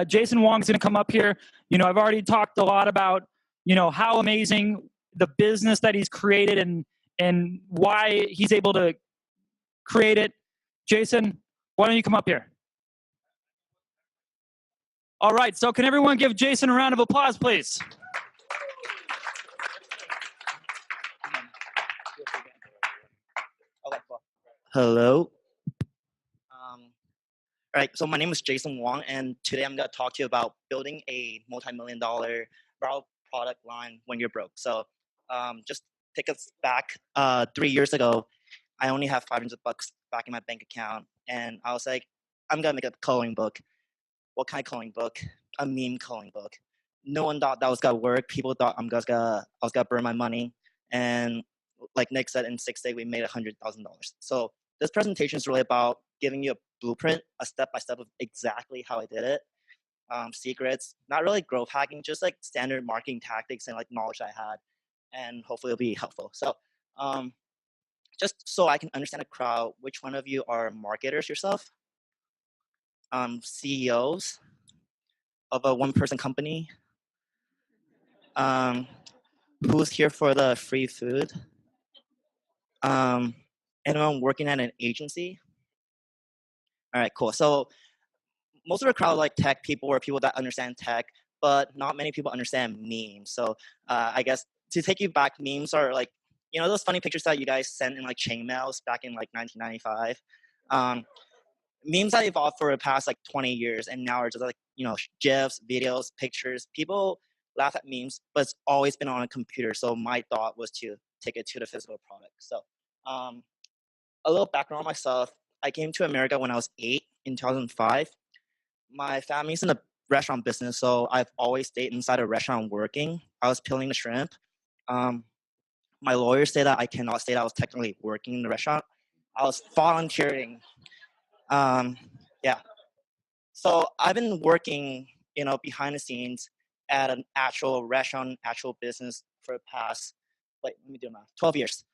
Jason Wong's going to come up here. I've already talked a lot about, how amazing the business that he's created and why he's able to create it. Jason, why don't you come up here? All right, so can everyone give Jason a round of applause, please? Hello. All right, so my name is Jason Wong, and today I'm going to talk to you about building a multi-million-dollar viral product line when you're broke. So just take us back 3 years ago. I only have $500 back in my bank account, and I was like, I'm going to make a coloring book. What kind of coloring book? A meme coloring book. No one thought that was going to work. People thought I was going to burn my money. And like Nick said, in 6 days, we made $100,000. So this presentation is really about giving you a blueprint, a step-by-step of exactly how I did it. Secrets, not really growth hacking, just like standard marketing tactics and like knowledge I had. And hopefully it'll be helpful. So just so I can understand the crowd, which one of you are marketers yourself? CEOs of a one-person company? Who's here for the free food? Anyone working at an agency? All right, cool. So most of the crowd like tech people or people that understand tech, but not many people understand memes. So I guess to take you back, memes are like, those funny pictures that you guys sent in like chain mails back in like 1995. Memes have evolved for the past like 20 years, and now are just like, GIFs, videos, pictures. People laugh at memes, but it's always been on a computer. So my thought was to take it to the physical product. So a little background on myself. I came to America when I was 8 in 2005. My family's in the restaurant business, so I've always stayed inside a restaurant working. I was peeling the shrimp. My lawyers say that I cannot say that I was technically working in the restaurant. I was volunteering. Yeah. So I've been working, behind the scenes at an actual restaurant, actual business for the past, 12 years.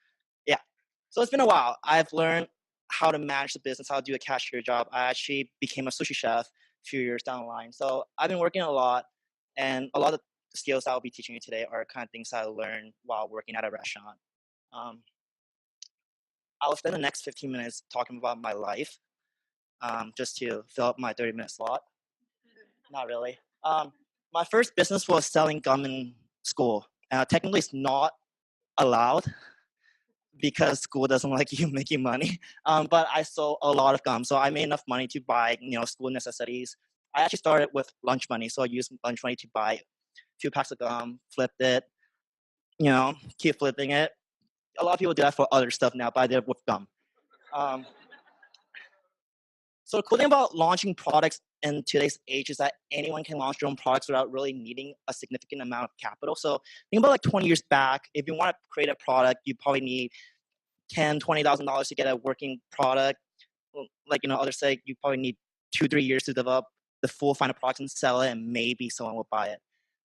Yeah. So it's been a while. I've learned how to manage the business, how to do a cashier job. I actually became a sushi chef a few years down the line. So I've been working a lot, and a lot of the skills I'll be teaching you today are kind of things I learned while working at a restaurant. I'll spend the next 15 minutes talking about my life, just to fill up my 30-minute slot. Not really. My first business was selling gum in school. Technically, it's not allowed because school doesn't like you making money. But I sold a lot of gum, so I made enough money to buy, school necessities. I actually started with lunch money, so I used lunch money to buy 2 packs of gum, flipped it, keep flipping it. A lot of people do that for other stuff now, but I did it with gum. So the cool thing about launching products in today's age is that anyone can launch their own products without really needing a significant amount of capital. So think about like 20 years back, if you want to create a product, you probably need $10,000, $20,000 to get a working product. Like, others say you probably need 2-3 years to develop the full final product and sell it, and maybe someone will buy it.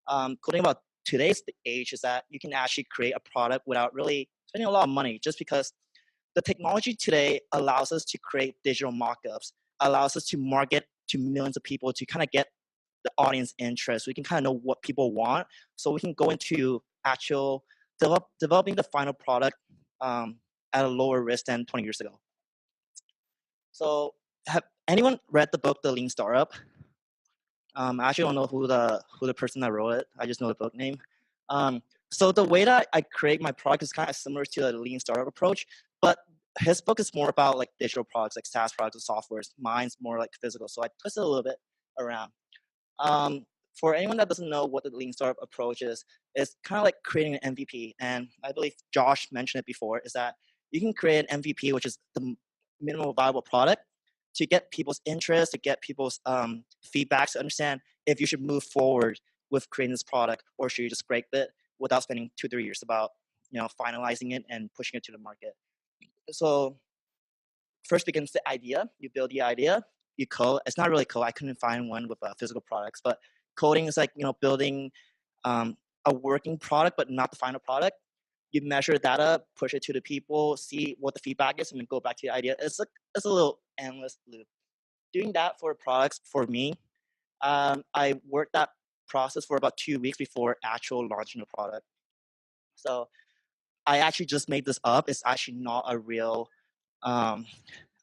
Cool thing about today's age is that you can actually create a product without really spending a lot of money, just because the technology today allows us to create digital mock-ups, allows us to market to millions of people to kind of get the audience interest. We can kind of know what people want, so we can go into actual developing the final product at a lower risk than 20 years ago. So have anyone read the book The Lean Startup? I actually don't know who the person that wrote it. I just know the book name. So the way that I create my product is kind of similar to the Lean Startup approach, but his book is more about like digital products, like SaaS products and softwares. Mine's more like physical, so I twist it a little bit around. For anyone that doesn't know what the Lean Startup approach is, it's kind of like creating an MVP. And I believe Josh mentioned it before, is that you can create an MVP, which is the minimum viable product, to get people's interest, to get people's feedback, to understand if you should move forward with creating this product, or should you just scrape it without spending 2-3 years about finalizing it and pushing it to the market. So first begins the idea. You build the idea, you code. It's not really code. I couldn't find one with physical products, but coding is like building a working product, but not the final product. You measure data, push it to the people, see what the feedback is, and then go back to the idea. It's a little endless loop. Doing that for products, for me, I worked that process for about 2 weeks before actual launching the product. So I actually just made this up. It's actually not a real um,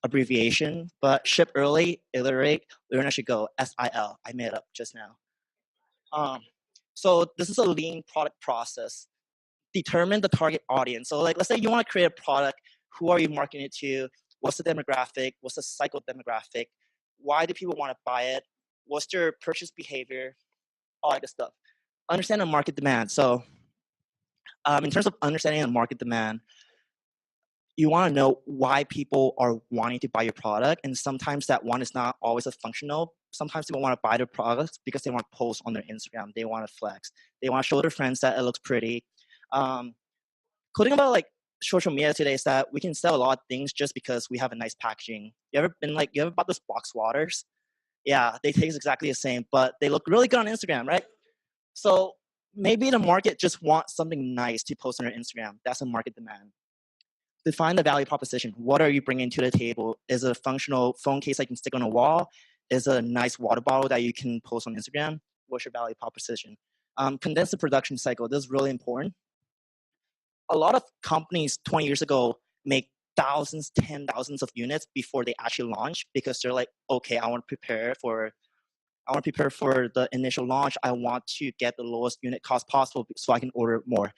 abbreviation, but ship early, iterate, learn as you go, SIL. I made it up just now. Um, so this is a lean product process. Determine the target audience. So like, let's say you want to create a product. Who are you marketing it to? What's the demographic? What's the cycle demographic? Why do people want to buy it? What's their purchase behavior? All that good stuff. Understand the market demand. So in terms of understanding the market demand, you want to know why people are wanting to buy your product. And sometimes that one is not always a functional. Sometimes people want to buy the products because they want to post on their Instagram. They want to flex. They want to show their friends that it looks pretty. Um, cool thing about like social media today is that we can sell a lot of things just because we have a nice packaging. You ever bought those box waters? Yeah, they taste exactly the same, but they look really good on Instagram, right? So maybe the market just wants something nice to post on their Instagram. That's a market demand. Define the value proposition. What are you bringing to the table? Is it a functional phone case I can stick on a wall? Is it a nice water bottle that you can post on Instagram? What's your value proposition? Condense the production cycle. This is really important. A lot of companies 20 years ago make thousands, 10,000s of units before they actually launch because they're like, okay, I want to prepare for the initial launch. I want to get the lowest unit cost possible so I can order more.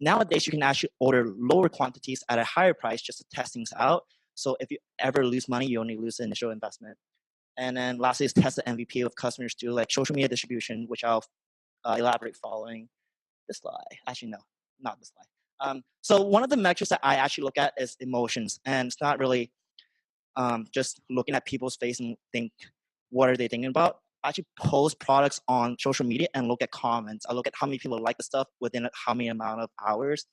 Nowadays, you can actually order lower quantities at a higher price just to test things out. So if you ever lose money, you only lose the initial investment. And then lastly is test the MVP with customers through like social media distribution, which I'll elaborate following this slide. Actually, no, not this slide. So one of the metrics that I actually look at is emotions. And it's not really just looking at people's face and think, what are they thinking about? I actually post products on social media and look at comments. I look at how many people like the stuff within how many amount of hours.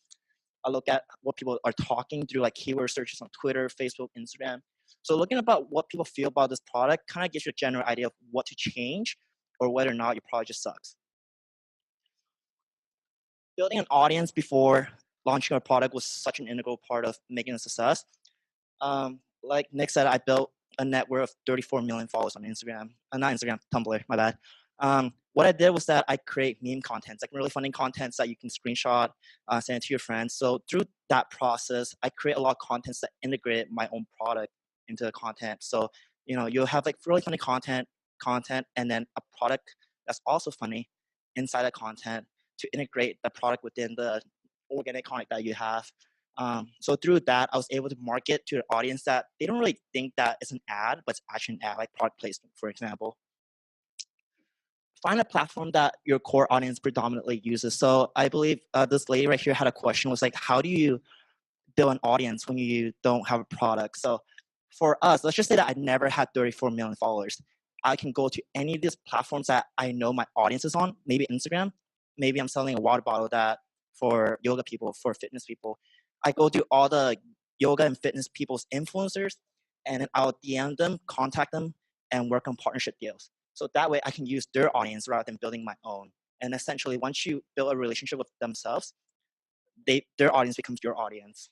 I look at what people are talking through like keyword searches on Twitter, Facebook, Instagram. So looking about what people feel about this product kind of gives you a general idea of what to change or whether or not your product just sucks. Building an audience before launching a product was such an integral part of making a success. Like Nick said, I built a network of 34 million followers on Instagram. Not Instagram, Tumblr, my bad. What I did was that I create meme contents, like really funny contents that you can screenshot, send it to your friends. So through that process, I create a lot of contents that integrate my own product into the content. So, you know, you'll have like really funny content, and then a product that's also funny inside the content to integrate the product within the organic content that you have. So through that, I was able to market to an audience that they don't really think that it's an ad, but it's actually an ad, like product placement, for example. Find a platform that your core audience predominantly uses. So I believe this lady right here had a question, was like, how do you build an audience when you don't have a product? So for us, let's just say that I never had 34 million followers. I can go to any of these platforms that I know my audience is on, maybe Instagram. Maybe I'm selling a water bottle that for yoga people, for fitness people. I go to all the yoga and fitness people's influencers, and then I'll DM them, contact them, and work on partnership deals. So that way I can use their audience rather than building my own. And essentially, once you build a relationship with themselves, their audience becomes your audience.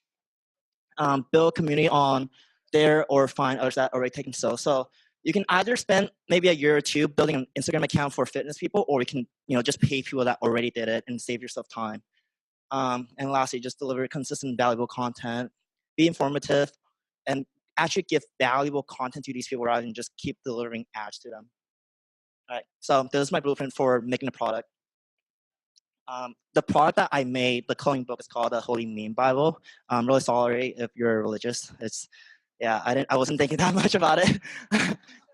Build a community on there or find others that are already taking sales. So you can either spend maybe a year or two building an Instagram account for fitness people, or you can just pay people that already did it and save yourself time. And lastly, just deliver consistent, valuable content, be informative, and actually give valuable content to these people rather than just keep delivering ads to them. All right, so this is my blueprint for making a product. The product that I made, the coloring book, is called the Holy Meme Bible. I'm really sorry if you're religious. I wasn't thinking that much about it.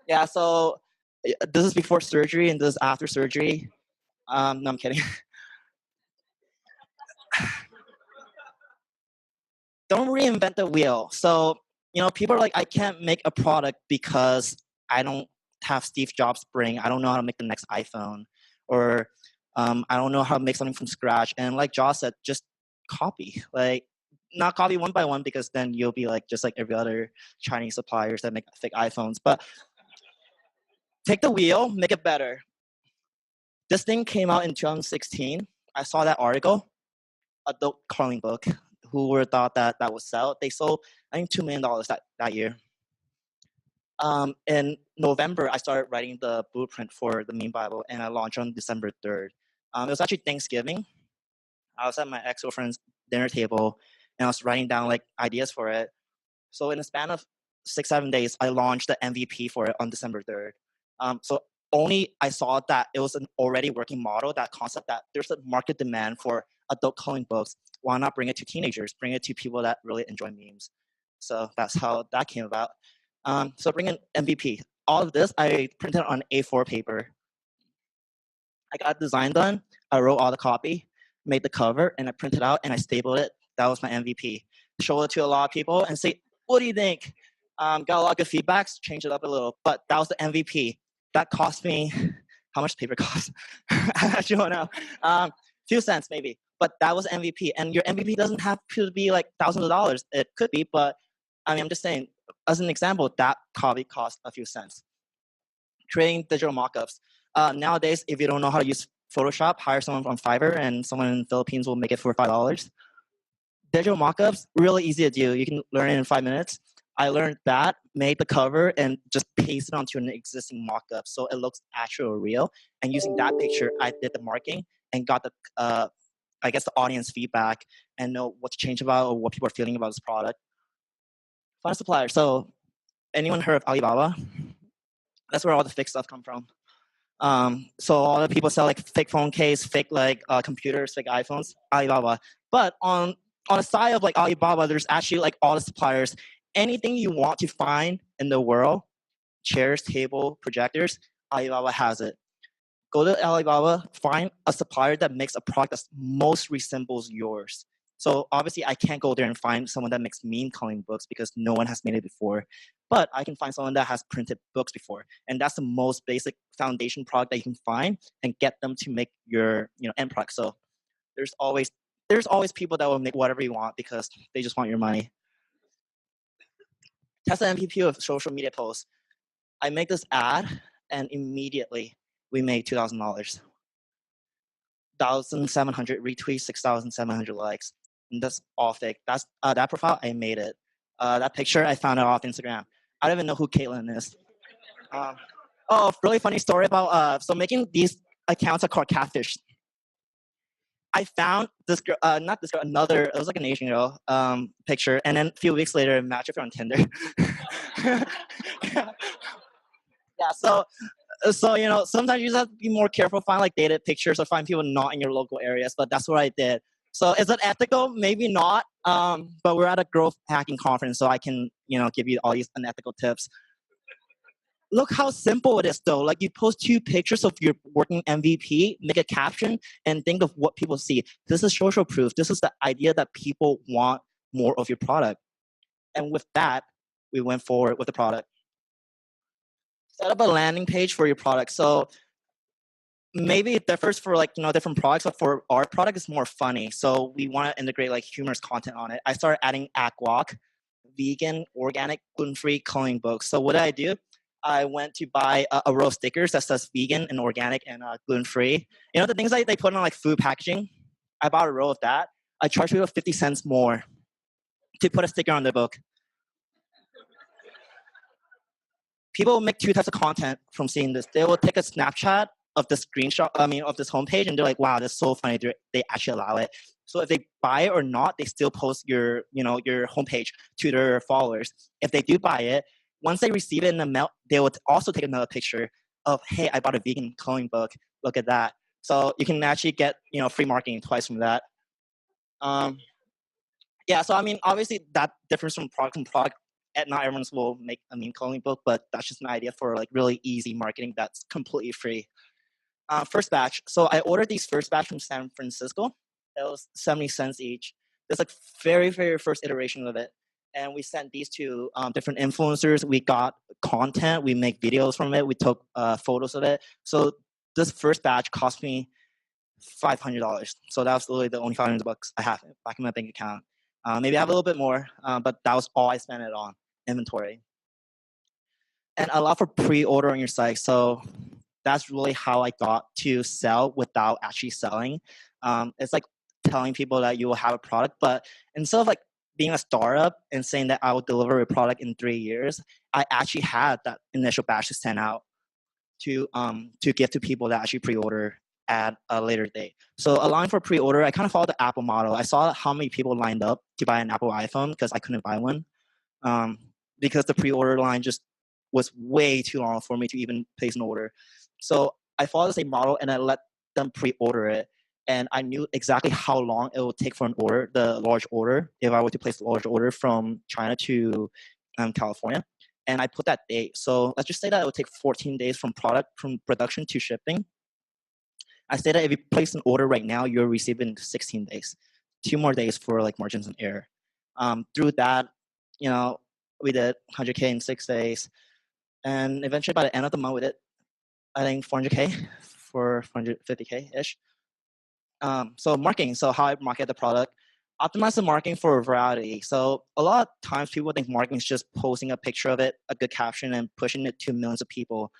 Yeah, so this is before surgery and this is after surgery. No, I'm kidding. Don't reinvent the wheel. So, people are like, I can't make a product because I don't have Steve Jobs' brain. I don't know how to make the next iPhone, or I don't know how to make something from scratch. And like Josh said, just copy. Like, not copy one by one, because then you'll be like just like every other Chinese suppliers that make fake iPhones. But take the wheel, make it better. This thing came out in 2016. I saw that article, adult coloring book. Who would have thought that would sell? They sold, I think, $2 million that year. In November, I started writing the blueprint for the meme Bible, and I launched on December 3rd. It was actually Thanksgiving. I was at my ex-girlfriend's dinner table, and I was writing down like ideas for it. So in a span of 6-7 days, I launched the MVP for it on December 3rd. So only I saw that it was an already working model, that concept that there's a market demand for adult coloring books. Why not bring it to teenagers? Bring it to people that really enjoy memes. So that's how that came about. So bring in MVP. All of this I printed on A4 paper. I got design done. I wrote all the copy, made the cover, and I printed out and I stapled it. That was my MVP. Show it to a lot of people and say, "What do you think?" Got a lot of good feedbacks. Changed it up a little, but that was the MVP. That cost me how much paper cost? I actually don't know. Few cents maybe, but that was MVP. And your MVP doesn't have to be like thousands of dollars. It could be, but I mean, I'm just saying. As an example, that copy cost a few cents. Creating digital mockups. Nowadays, if you don't know how to use Photoshop, hire someone from Fiverr, and someone in the Philippines will make it for $5. Digital mockups, really easy to do. You can learn it in 5 minutes. I learned that, made the cover, and just pasted it onto an existing mockup so it looks actual real. And using that picture, I did the marketing and got the, I guess, the audience feedback and know what to change about or what people are feeling about this product. Find a supplier. So, anyone heard of Alibaba? That's where all the fake stuff come from. So all the people sell like fake phone case, fake like computers, fake iPhones, Alibaba. But on the side of like Alibaba, there's actually like all the suppliers. Anything you want to find in the world, chairs, table, projectors, Alibaba has it. Go to Alibaba, find a supplier that makes a product that most resembles yours. So obviously I can't go there and find someone that makes meme coloring books because no one has made it before. But I can find someone that has printed books before. And that's the most basic foundation product that you can find and get them to make your end product. So there's always people that will make whatever you want because they just want your money. Test the MVP of social media posts. I make this ad and immediately we made $2,000. 1,700 retweets, 6,700 likes. And that's all fake. That's that profile, I made it. That picture, I found it off Instagram. I don't even know who Caitlin is. Oh, really funny story about, so making these accounts are called catfish. I found this girl, not this girl, another, it was like an Asian girl picture. And then a few weeks later, I matched with her on Tinder. Yeah, so sometimes you just have to be more careful, find like dated pictures or find people not in your local areas, but that's what I did. So is it ethical? Maybe not, but we're at a growth hacking conference, so I can give you all these unethical tips. Look how simple it is though. Like you post 2 pictures of your working MVP, make a caption, and think of what people see. This is social proof. This is the idea that people want more of your product. And with that, we went forward with the product. Set up a landing page for your product. So maybe it differs for like different products, but for our product it's more funny. So we want to integrate like humorous content on it. I started adding Aquak, vegan, organic, gluten-free coloring books. So what did I do? I went to buy a row of stickers that says vegan and organic and gluten-free. The things like they put on like food packaging. I bought a row of that. I charged people 50 cents more to put a sticker on the book. People will make 2 types of content from seeing this. They will take a snapshot of the screenshot, of this homepage, and they're like, wow, that's so funny. They actually allow it. So if they buy it or not, they still post your homepage to their followers. If they do buy it, once they receive it in the mail, they will also take another picture of, hey, I bought a vegan coloring book. Look at that. So you can actually get, free marketing twice from that. Yeah, so obviously that differs from product to product. Not everyone will make a meme coloring book, but that's just an idea for like really easy marketing that's completely free. First batch. So I ordered these first batch from San Francisco. It was 70 cents each. It's like very, very first iteration of it. And we sent these to different influencers. We got content. We make videos from it. We took photos of it. So this first batch cost me $500. So that was literally the only $500 I have back in my bank account. Maybe I have a little bit more, but that was all I spent it on, inventory. And allow for pre-order on your site. So that's really how I got to sell without actually selling. It's like telling people that you will have a product, but instead of like being a startup and saying that I will deliver a product in 3 years, I actually had that initial batch to send out to give to people that actually pre-order at a later date. So allowing for pre-order, I kind of followed the Apple model. I saw how many people lined up to buy an Apple iPhone because I couldn't buy one, because the pre-order line just was way too long for me to even place an order. So I followed the same model and I let them pre-order it. And I knew exactly how long it would take for an order, the large order, if I were to place a large order from China to California. And I put that date. So let's just say that it would take 14 days from production to shipping. I say that if you place an order right now, you'll receive it in 16 days. 2 more days for like margins and error. Through that, we did 100K in 6 days. And eventually by the end of the month, we did, I think 400K for 450K-ish. So marketing, so how I market the product. Optimize the marketing for a variety. So a lot of times people think marketing is just posting a picture of it, a good caption, and pushing it to millions of people.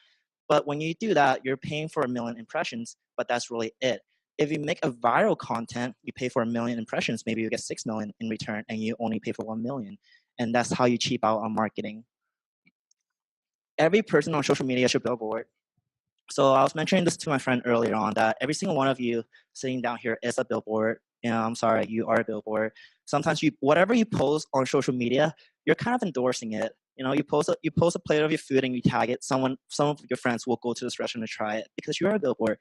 But when you do that, you're paying for 1 million impressions, but that's really it. If you make a viral content, you pay for 1 million impressions, maybe you get 6 million in return, and you only pay for 1 million. And that's how you cheap out on marketing. Every person on social media should billboard. So I was mentioning this to my friend earlier on, that every single one of you sitting down here is a billboard. I'm sorry, you are a billboard. Sometimes whatever you post on social media, you're kind of endorsing it. You post a plate of your food and you tag it. Some of your friends will go to this restaurant to try it because you're a billboard.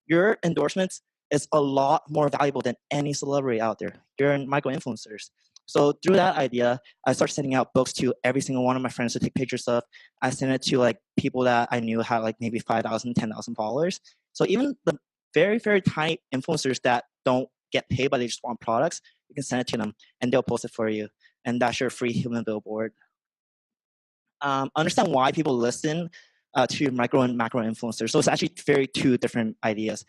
Your endorsements is a lot more valuable than any celebrity out there. You're micro-influencers. So through that idea, I started sending out books to every single one of my friends to take pictures of. I sent it to like people that I knew had like maybe 5,000, 10,000 followers. So even the very, very tiny influencers that don't get paid but they just want products, you can send it to them and they'll post it for you. And that's your free human billboard. Understand why people listen to micro and macro influencers. So it's actually two different ideas.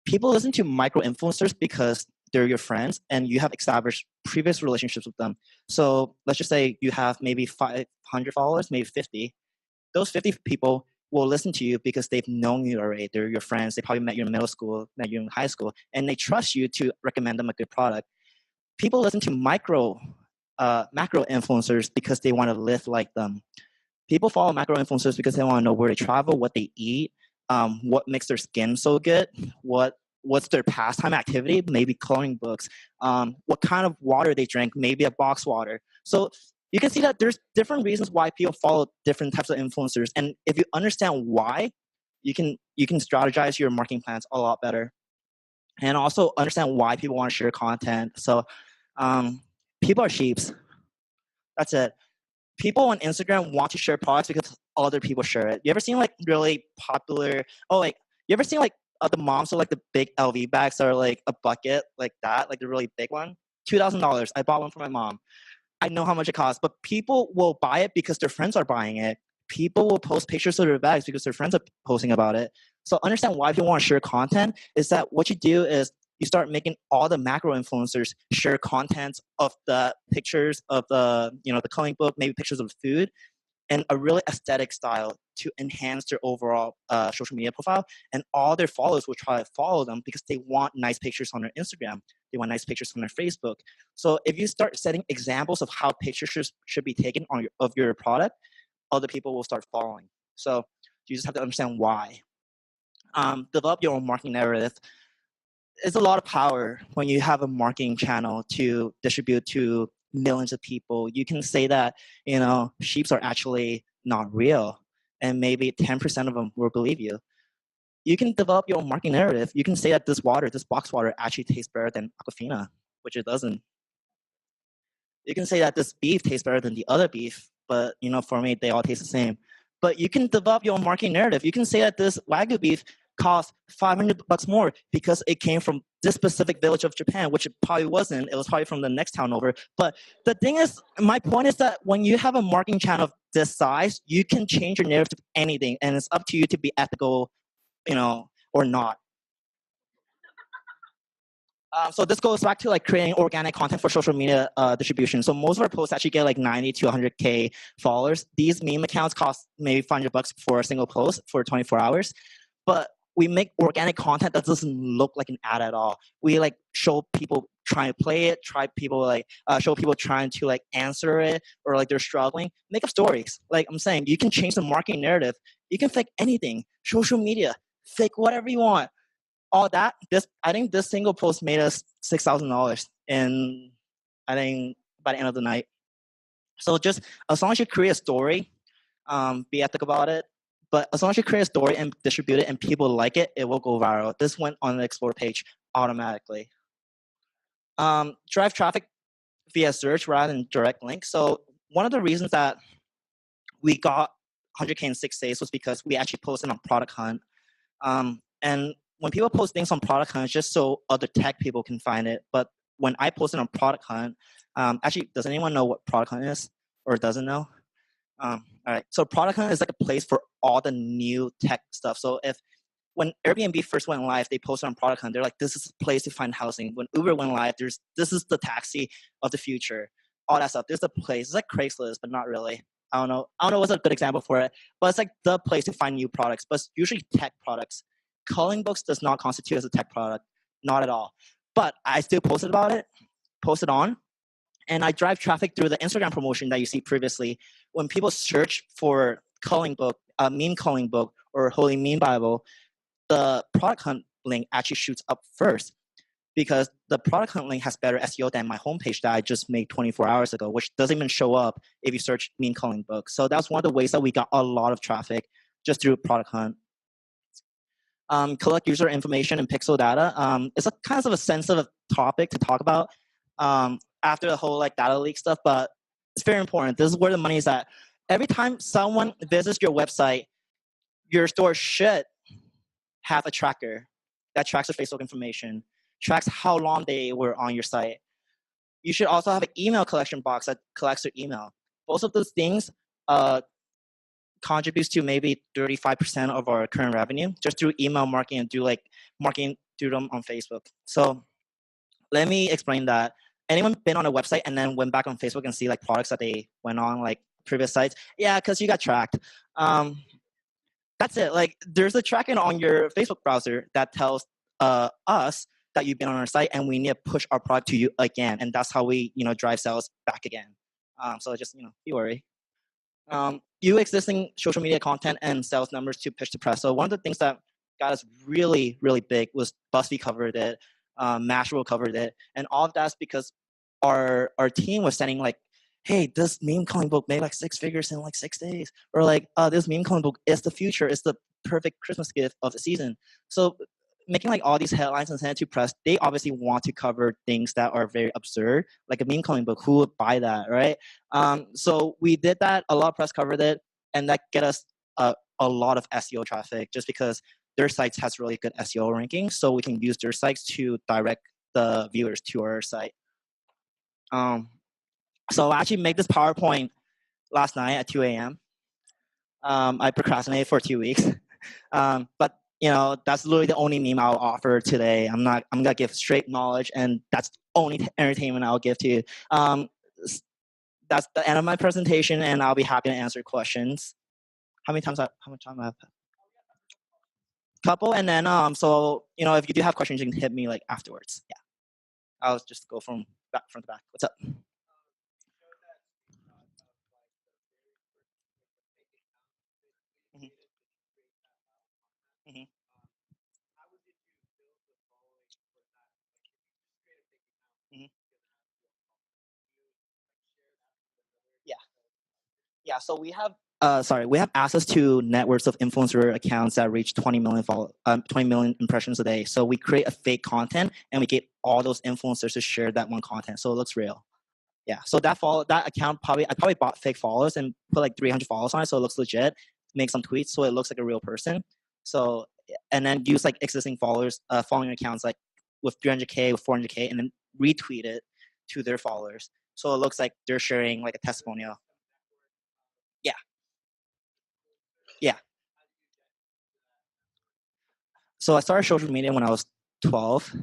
People listen to micro influencers because they're your friends and you have established previous relationships with them. So let's just say you have maybe 500 followers, maybe 50. Those 50 people will listen to you because they've known you already. They're your friends. They probably met you in middle school, met you in high school, and they trust you to recommend them a good product. People listen to macro influencers because they want to live like them. People follow macro influencers because they want to know where they travel, what they eat, what makes their skin so good, what's their pastime activity, maybe coloring books, what kind of water they drink, maybe a box water. So you can see that there's different reasons why people follow different types of influencers. And if you understand why, you can strategize your marketing plans a lot better. And also understand why people want to share content. So people are sheeps. That's it. People on Instagram want to share products because other people share it. You ever seen like really popular, you ever seen like the moms with like the big LV bags that are like a bucket like that, like the really big one? $2,000. I bought one for my mom. I know how much it costs, but people will buy it because their friends are buying it. People will post pictures of their bags because their friends are posting about it. So understand why people want to share content is that what you do is you start making all the macro influencers share content of the pictures of the coloring book, maybe pictures of food, and a really aesthetic style to enhance their overall social media profile. And all their followers will try to follow them because they want nice pictures on their Instagram. They want nice pictures on their Facebook. So if you start setting examples of how pictures should be taken of your product, other people will start following. So you just have to understand why. Develop your own marketing narrative. It's a lot of power when you have a marketing channel to distribute to millions of people. You can say that, sheeps are actually not real, and maybe 10% of them will believe you. You can develop your own marketing narrative. You can say that this box water actually tastes better than Aquafina, which it doesn't. You can say that this beef tastes better than the other beef, but for me, they all taste the same. But you can develop your own marketing narrative. You can say that this Wagyu beef cost $500 more because it came from this specific village of Japan, which it probably wasn't. It was probably from the next town over. But the thing is, my point is that when you have a marketing channel of this size, you can change your narrative to anything, and it's up to you to be ethical, or not. So this goes back to like creating organic content for social media distribution. So most of our posts actually get like 90 to 100K followers. These meme accounts cost maybe $500 for a single post for 24 hours. But we make organic content that doesn't look like an ad at all. We like show people trying to play it, show people trying to like answer it, or like they're struggling. Make up stories. Like I'm saying, you can change the marketing narrative. You can fake anything. Social media, fake whatever you want. All that. I think this single post made us $6,000, and I think by the end of the night. So just as long as you create a story, be ethical about it. But as long as you create a story and distribute it and people like it, it will go viral. This went on the Explore page automatically. Drive traffic via search rather than direct link. So one of the reasons that we got 100K in 6 days was because we actually posted on Product Hunt. And when people post things on Product Hunt, it's just so other tech people can find it. But when I posted on Product Hunt, actually, does anyone know what Product Hunt is or doesn't know? All right. So Product Hunt is like a place for all the new tech stuff. So when Airbnb first went live, they posted on Product Hunt. They're like, this is a place to find housing. When Uber went live, this is the taxi of the future. All that stuff. There's a place. It's like Craigslist, but not really. I don't know what's a good example for it, but it's like the place to find new products, but it's usually tech products. Coloring books does not constitute as a tech product, not at all. But I still posted on, and I drive traffic through the Instagram promotion that you see previously. When people search for coloring book, meme coloring book, or Holy Meme Bible, the Product Hunt link actually shoots up first, because the Product Hunt link has better SEO than my homepage that I just made 24 hours ago, which doesn't even show up if you search meme coloring book. So that's one of the ways that we got a lot of traffic just through Product Hunt. Collect user information and pixel data. It's a kind of a sensitive topic to talk about after the whole like data leak stuff, but it's very important. This is where the money is at. Every time someone visits your website, your store should have a tracker that tracks their Facebook information, tracks how long they were on your site. You should also have an email collection box that collects their email. Both of those things contributes to maybe 35% of our current revenue just through email marketing and do marketing through them on Facebook. So let me explain that. Anyone been on a website and then went back on Facebook and see like products that they went on like previous sites? Yeah, because you got tracked. That's it. Like there's a tracking on your Facebook browser that tells us that you've been on our site and we need to push our product to you again. And that's how we, drive sales back again. So just, be worried. You existing social media content and sales numbers to pitch to press. So one of the things that got us really, really big was BuzzFeed covered it, Mashable covered it, and all of that's because our team was sending like, hey, this meme coloring book made like 6 figures in like 6 days, or like, this meme coloring book is the future, it's the perfect Christmas gift of the season. So making like all these headlines and send it to press, they obviously want to cover things that are very absurd, like a meme coloring book. Who would buy that, right? So we did that. A lot of press covered it, and that get us a lot of SEO traffic, just because their sites has really good SEO rankings, so we can use their sites to direct the viewers to our site. So I actually made this PowerPoint last night at 2 a.m. I procrastinated for 2 weeks, but that's literally the only meme I'll offer today. I'm gonna give straight knowledge, and that's the only entertainment I'll give to you. That's the end of my presentation, and I'll be happy to answer questions. How much time I have? Couple, and then so if you do have questions, you can hit me like afterwards. Yeah, I'll just go from the back. What's up? Mhm. Mhm. Mhm. Yeah. Yeah, so we have access to networks of influencer accounts that reach 20 million impressions a day. So we create a fake content and we get all those influencers to share that one content, so it looks real. Yeah, so that account I probably bought fake followers and put like 300 followers on it, so it looks legit. Make some tweets so it looks like a real person. So and then use like existing followers, following accounts like with 300K, with 400K, and then retweet it to their followers, so it looks like they're sharing like a testimonial. Yeah, yeah. So I started social media when I was 12.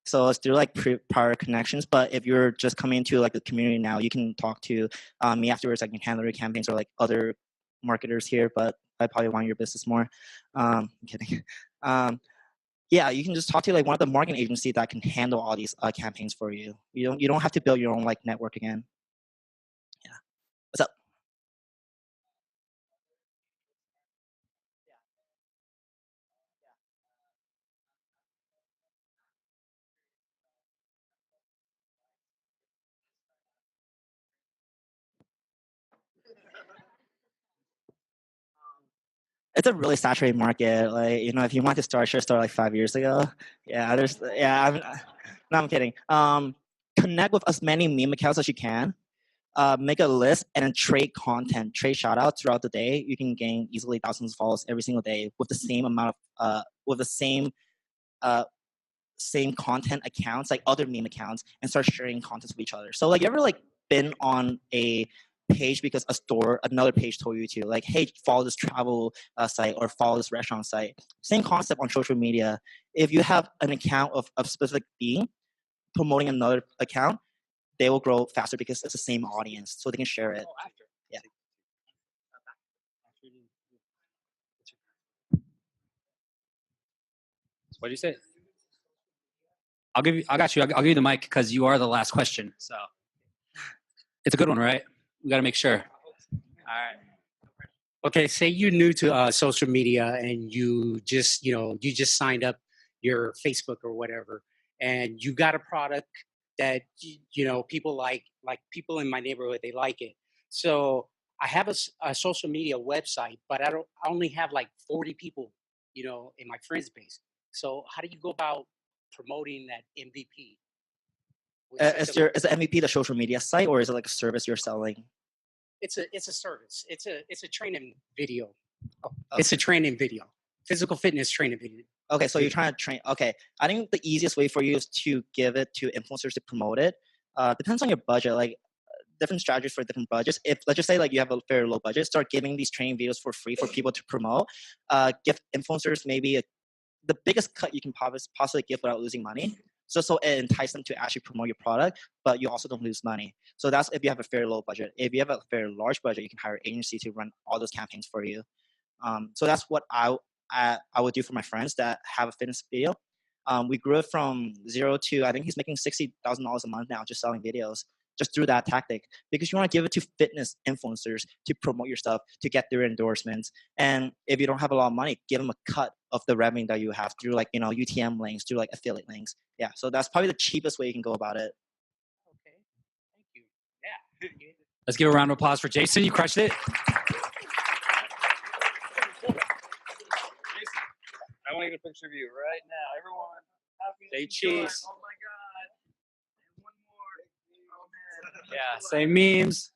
So it's through like prior connections. But if you're just coming into like the community now, you can talk to me afterwards. I can handle your campaigns or like other marketers here. But I probably want your business more. I'm kidding. Yeah, you can just talk to like one of the marketing agencies that can handle all these campaigns for you. You don't have to build your own like network again. Yeah. What's up? It's a really saturated market. Like, if you want to start, should start like 5 years ago. Yeah, no, I'm kidding. Connect with as many meme accounts as you can. Make a list and then trade content, trade shout outs throughout the day. You can gain easily thousands of followers every single day with the same amount of with the uh same content accounts, like other meme accounts, and start sharing content with each other. So like, you ever like been on a page because another page told you to, like, hey, follow this travel site or follow this restaurant site. Same concept on social media. If you have an account of a specific theme promoting another account, they will grow faster because it's the same audience, so they can share it. Yeah. What did you say? I'll give you. I got you. I'll give you the mic because you are the last question. So it's a good one, right? We got to make sure. All right. Okay, say you're new to social media and you just signed up your Facebook or whatever, and you got a product that people like people in my neighborhood, they like it. So I have a social media website, but I only have like 40 people, in my friends base. So how do you go about promoting that MVP? Is the MVP the social media site, or is it like a service you're selling? It's a service. It's a training video. Oh, It's a training video. Physical fitness training video. okay, so you're trying to train. Okay, I think the easiest way for you is to give it to influencers to promote it. Depends on your budget. Like, different strategies for different budgets. If, let's just say, like, you have a very low budget, start giving these training videos for free for people to promote. Give influencers maybe the biggest cut you can possibly give without losing money. So it entices them to actually promote your product, but you also don't lose money. So that's if you have a very low budget. If you have a very large budget, you can hire an agency to run all those campaigns for you. So that's what I would do for my friends that have a fitness video. We grew it from zero to, I think he's making $60,000 a month now just selling videos, just through that tactic, because you want to give it to fitness influencers to promote your stuff, to get their endorsements. And if you don't have a lot of money, give them a cut of the revenue that you have through, like, UTM links, through like affiliate links. Yeah, so that's probably the cheapest way you can go about it. Okay, thank you. Yeah. Let's give a round of applause for Jason. You crushed it. I want to get a picture of you right now. Everyone, Say cheese. Oh my God. And one more. Oh man. Yeah, say memes.